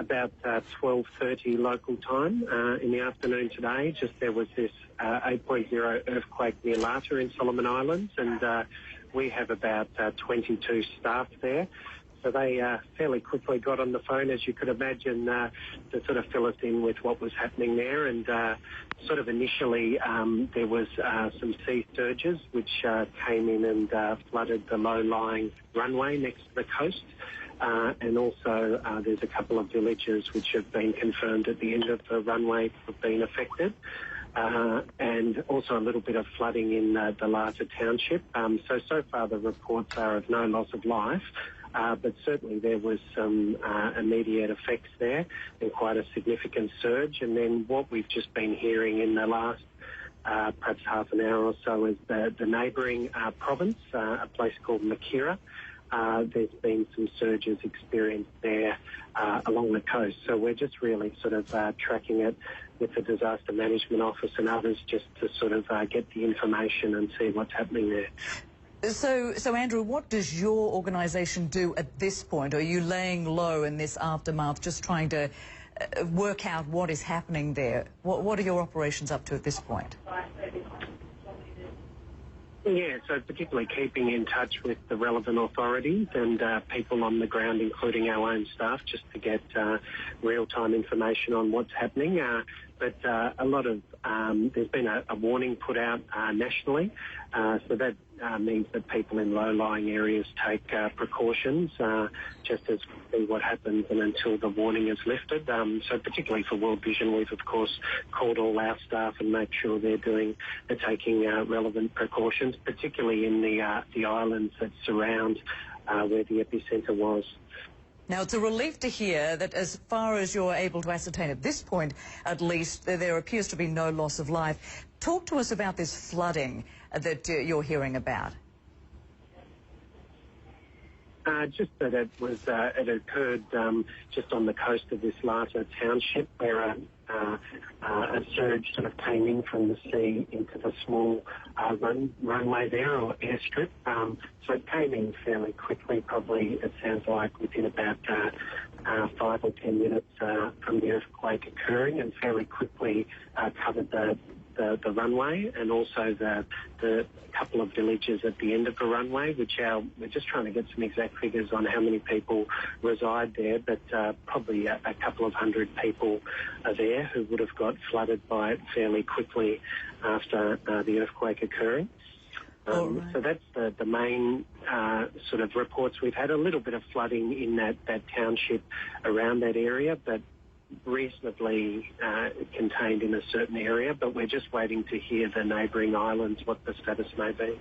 about 12:30 local time in the afternoon today. There was this 8.0 earthquake near Lata in Solomon Islands, and we have about 22 staff there. So they fairly quickly got on the phone, as you could imagine, to sort of fill us in with what was happening there. And sort of initially there was some sea surges which came in and flooded the low-lying runway next to the coast. And also there's a couple of villages which have been confirmed at the end of the runway have been affected. And also a little bit of flooding in the Lata township. So far the reports are of no loss of life. But certainly there was some immediate effects there and quite a significant surge. And then what we've just been hearing in the last perhaps half an hour or so is the neighbouring province, a place called Makira. There's been some surges experienced there along the coast. So we're just really sort of tracking it with the Disaster Management Office and others just to sort of get the information and see what's happening there. So Andrew, what does your organisation do at this point? Are you laying low in this aftermath, just trying to work out what is happening there? What are your operations up to at this point? Yeah, so particularly keeping in touch with the relevant authorities and people on the ground, including our own staff, just to get real-time information on what's happening. But a lot of there's been a warning put out nationally, so that means that people in low-lying areas take precautions just as we see what happens and until the warning is lifted. So particularly for World Vision, we've of course called all our staff and make sure they're taking relevant precautions, particularly in the islands that surround where the epicentre was. Now, it's a relief to hear that as far as you're able to ascertain at this point, at least, there appears to be no loss of life. Talk to us about this flooding that you're hearing about. Just that it occurred just on the coast of this Lata township where a surge sort of came in from the sea into the small runway there, or airstrip. So it came in fairly quickly, probably it sounds like within about 5 or 10 minutes from the earthquake occurring, and fairly quickly covered the runway and also the couple of villages at the end of the runway, which we're just trying to get some exact figures on how many people reside there, but probably a couple of hundred people are there who would have got flooded by it fairly quickly after the earthquake occurring. So that's the main sort of reports we've had. A little bit of flooding in that township around that area, but reasonably contained in a certain area, but we're just waiting to hear the neighbouring islands what the status may be.